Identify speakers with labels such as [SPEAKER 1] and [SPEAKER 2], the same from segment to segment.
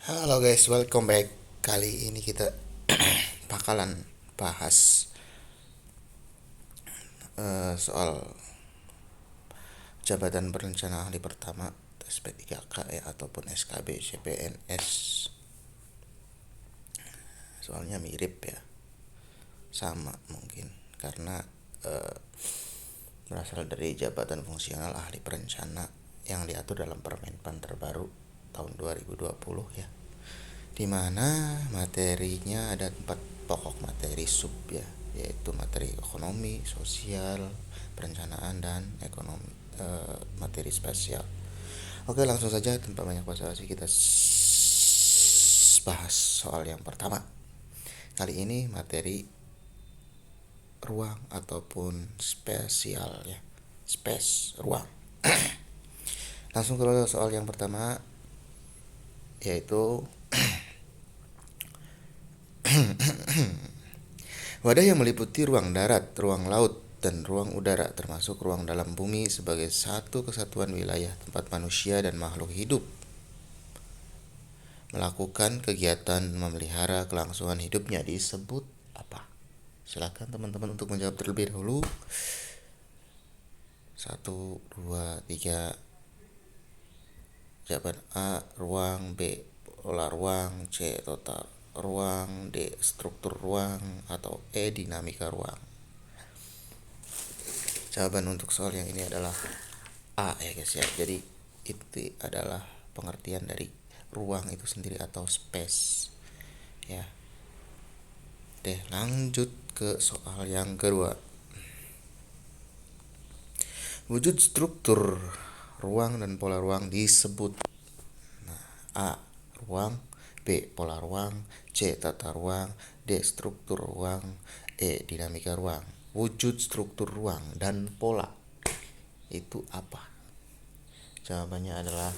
[SPEAKER 1] Halo guys, welcome back. Kali ini kita bakalan bahas soal jabatan berencana ahli pertama SP3K ya ataupun SKB CPNS. Soalnya mirip ya, sama mungkin karena eh, berasal dari jabatan fungsional ahli perencana yang diatur dalam Permenpan terbaru tahun 2020 ya. Dimana materinya ada 4 pokok materi sub ya, yaitu materi ekonomi, sosial, perencanaan, dan ekonomi materi spesial. Oke, langsung saja tanpa banyak basa-basi kita bahas soal yang pertama. Kali ini materi ruang ataupun spesial ya, space ruang. Langsung ke soal yang pertama, yaitu wadah yang meliputi ruang darat, ruang laut, dan ruang udara, termasuk ruang dalam bumi sebagai satu kesatuan wilayah tempat manusia dan makhluk hidup melakukan kegiatan memelihara kelangsungan hidupnya disebut apa? Silakan teman-teman untuk menjawab terlebih dahulu. 1, 2, 3. Jawaban A ruang, B pola ruang, C total ruang, D struktur ruang, atau E dinamika ruang. Jawaban untuk soal yang ini adalah A ya guys ya. Jadi itu adalah pengertian dari ruang itu sendiri atau space ya. Deh, lanjut ke soal yang kedua. Wujud struktur ruang dan pola ruang disebut A ruang, B pola ruang, C tata ruang, D struktur ruang, E dinamika ruang. Wujud struktur ruang dan pola itu apa? Jawabannya adalah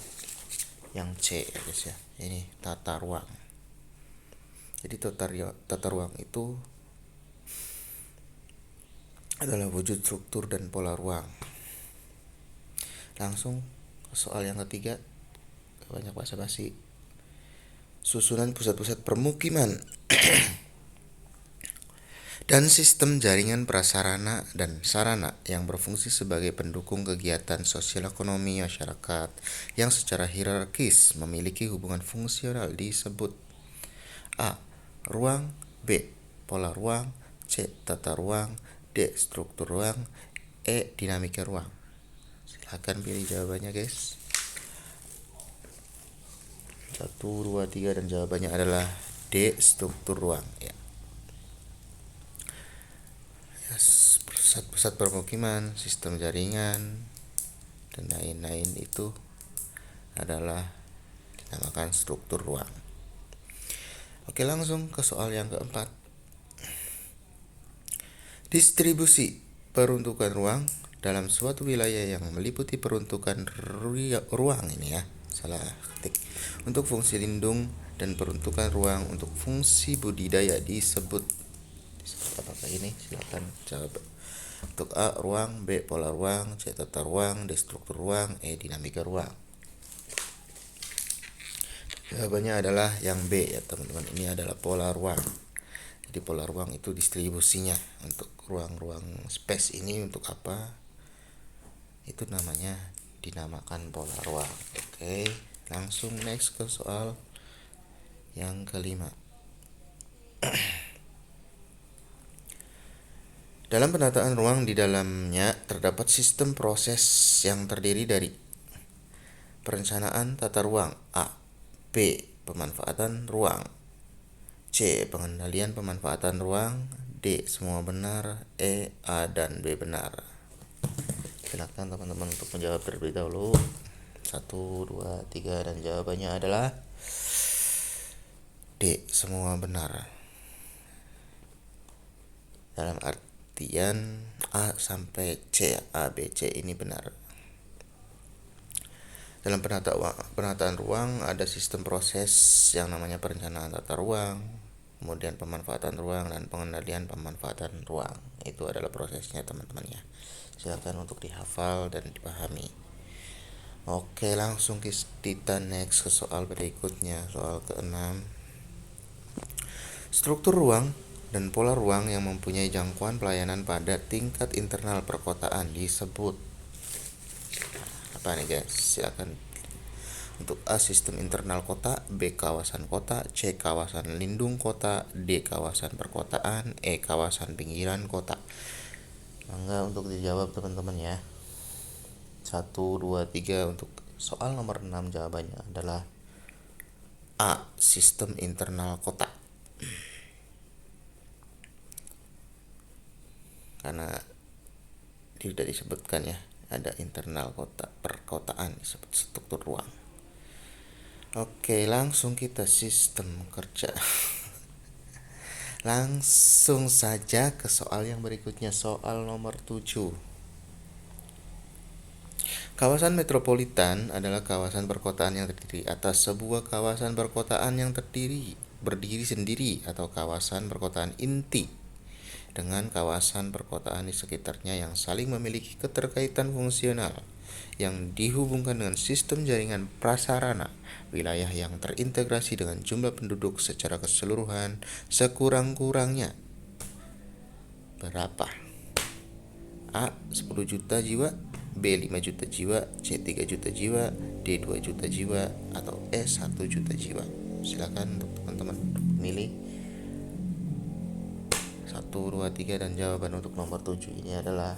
[SPEAKER 1] yang C ya guys ya. Ini tata ruang. Jadi tata ruang itu adalah wujud struktur dan pola ruang. Langsung ke soal yang ketiga, banyak basa-basi. Susunan pusat-pusat permukiman dan sistem jaringan prasarana dan sarana yang berfungsi sebagai pendukung kegiatan sosial ekonomi masyarakat yang secara hierarkis memiliki hubungan fungsional disebut A. Ruang, B. Pola ruang, C. Tata ruang, D. Struktur ruang, E. Dinamika ruang. Silahkan pilih jawabannya guys. 1, 2, 3 dan jawabannya adalah D. Struktur ruang ya. Pusat-pusat permukiman, sistem jaringan, dan lain-lain itu adalah dinamakan struktur ruang. Oke, langsung ke soal yang keempat. Distribusi peruntukan ruang dalam suatu wilayah yang meliputi peruntukan ruang ini ya, salah ketik, untuk fungsi lindung dan peruntukan ruang untuk fungsi budidaya disebut apakah ini? Silakan jawab. Untuk A ruang, B pola ruang, C tata ruang, D struktur ruang, E dinamika ruang. Jawabannya adalah yang B ya teman-teman. Ini adalah pola ruang. Jadi pola ruang itu distribusinya untuk ruang-ruang space ini untuk apa? Itu namanya dinamakan pola ruang. Oke, langsung next ke soal yang kelima. Dalam penataan ruang di dalamnya terdapat sistem proses yang terdiri dari perencanaan tata ruang A, B pemanfaatan ruang, C pengendalian pemanfaatan ruang, D semua benar, E A dan B benar. Silakan teman-teman untuk menjawab terlebih dahulu. 1, 2, 3 dan jawabannya adalah D semua benar. Dalam artian A sampai C, A B C ini benar. Dalam penataan ruang ada sistem proses yang namanya perencanaan tata ruang, kemudian pemanfaatan ruang dan pengendalian pemanfaatan ruang. Itu adalah prosesnya teman-teman ya. Silakan untuk dihafal dan dipahami. Oke, langsung kita next ke soal berikutnya, soal keenam. Struktur ruang dan pola ruang yang mempunyai jangkauan pelayanan pada tingkat internal perkotaan disebut apa nih guys? Silakan. Untuk A, sistem internal kota, B, kawasan kota, C, kawasan lindung kota, D, kawasan perkotaan, E, kawasan pinggiran kota. Mangga untuk dijawab teman-teman ya. 1, 2, 3. Untuk soal nomor 6 jawabannya adalah A, sistem internal kota. Karena tidak disebutkan ya, ada internal kota, perkotaan disebut struktur ruang. Oke, langsung kita sistem kerja. Langsung saja ke soal yang berikutnya, soal nomor 7. Kawasan metropolitan adalah kawasan perkotaan yang terdiri atas sebuah kawasan perkotaan yang berdiri sendiri atau kawasan perkotaan inti dengan kawasan perkotaan di sekitarnya yang saling memiliki keterkaitan fungsional yang dihubungkan dengan sistem jaringan prasarana wilayah yang terintegrasi dengan jumlah penduduk secara keseluruhan sekurang-kurangnya berapa? A, 10 juta jiwa, B, 5 juta jiwa, C, 3 juta jiwa, D, 2 juta jiwa, atau E, 1 juta jiwa. Silakan untuk teman-teman milih 1, 2, 3, dan jawaban untuk nomor 7 ini adalah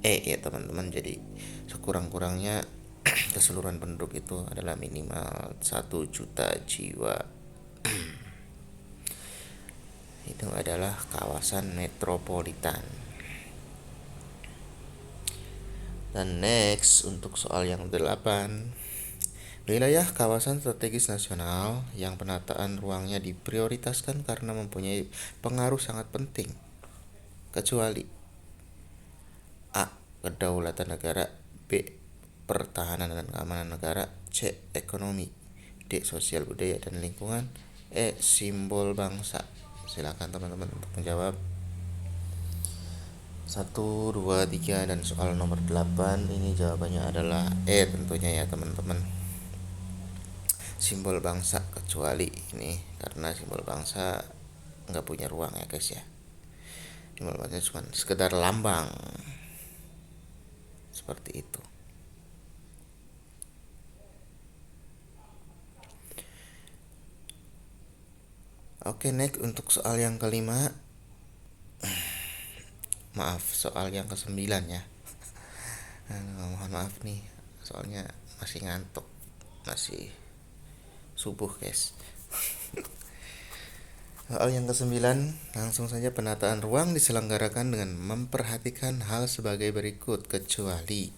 [SPEAKER 1] E ya teman-teman. Jadi sekurang-kurangnya keseluruhan penduduk itu adalah minimal 1 juta jiwa. Itu adalah kawasan metropolitan. Dan next untuk soal yang 8. Wilayah kawasan strategis nasional yang penataan ruangnya diprioritaskan karena mempunyai pengaruh sangat penting, kecuali A, kedaulatan negara, B, pertahanan dan keamanan negara, C, ekonomi, D, sosial budaya dan lingkungan, E, simbol bangsa. Silakan teman-teman untuk menjawab. 1, 2, 3, dan soal nomor 8 ini jawabannya adalah E tentunya ya teman-teman. Simbol bangsa, kecuali ini karena simbol bangsa nggak punya ruang ya guys ya. Simbol bangsa cuma sekedar lambang seperti itu. Oke, next untuk soal yang kelima. Maaf, soal yang ke-9 ya. Mohon maaf nih, soalnya masih ngantuk, masih subuh guys. Soal yang ke-9, langsung saja. Penataan ruang diselenggarakan dengan memperhatikan hal sebagai berikut, kecuali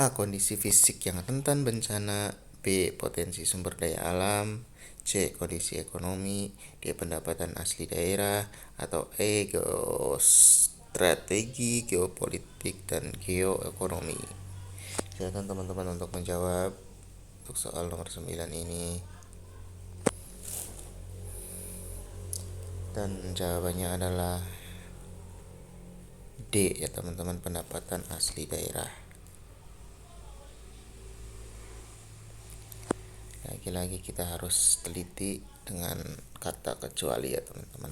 [SPEAKER 1] A, kondisi fisik yang rentan bencana, B, potensi sumber daya alam, C, kondisi ekonomi, D, pendapatan asli daerah, atau E, geostrategi, geopolitik, dan geoekonomi. Silakan teman-teman untuk menjawab untuk soal nomor 9 ini. Dan jawabannya adalah D ya teman-teman, pendapatan asli daerah. Lagi-lagi kita harus teliti dengan kata kecuali ya teman-teman.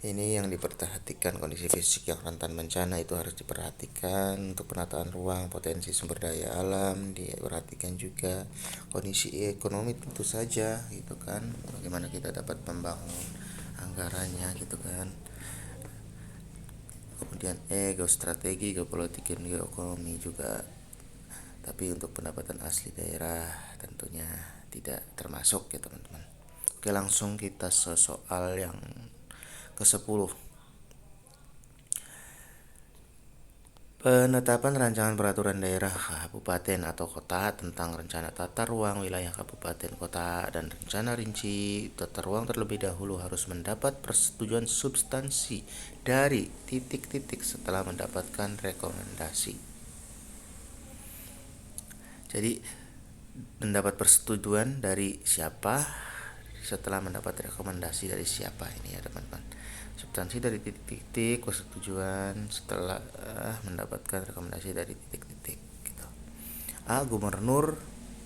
[SPEAKER 1] Ini yang diperhatikan, kondisi fisik yang rentan bencana itu harus diperhatikan. Untuk penataan ruang, potensi sumber daya alam diperhatikan juga. Kondisi ekonomi tentu saja gitu kan, bagaimana kita dapat membangun anggarannya gitu kan. Kemudian geostrategi, geopolitik, dan geoekonomi juga. Tapi untuk pendapatan asli daerah tentunya tidak termasuk ya teman-teman. Oke, langsung kita soal yang ke-10. Penetapan rancangan peraturan daerah kabupaten atau kota tentang rencana tata ruang wilayah kabupaten kota dan rencana rinci tata ruang terlebih dahulu harus mendapat persetujuan substansi dari titik-titik setelah mendapatkan rekomendasi. Jadi mendapat persetujuan dari siapa? setelah mendapat rekomendasi dari siapa ini ya teman-teman. Substansi dari titik-titik, persetujuan setelah mendapatkan rekomendasi dari titik-titik gitu. A. Gubernur,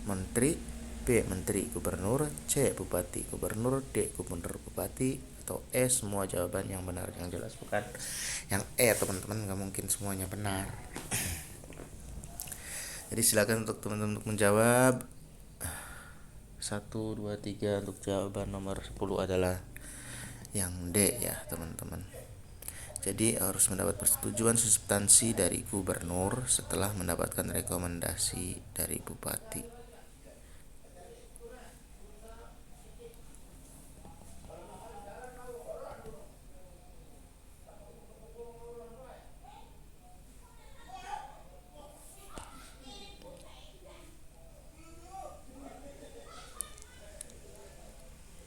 [SPEAKER 1] menteri. B. Menteri, gubernur. C. Bupati, gubernur. D. Gubernur, bupati. Atau E. Semua jawaban yang benar. Yang jelas bukan yang E teman-teman, nggak mungkin semuanya benar. Jadi silakan untuk teman-teman untuk menjawab. 1, 2, 3 untuk jawaban nomor 10 adalah yang D ya teman-teman. Jadi harus mendapat persetujuan substansi dari gubernur setelah mendapatkan rekomendasi dari bupati.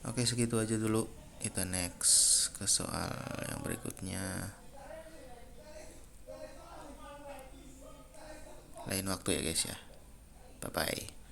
[SPEAKER 1] Oke, segitu aja dulu. Kita next ke soal yang berikutnya lain waktu ya guys ya. Bye bye.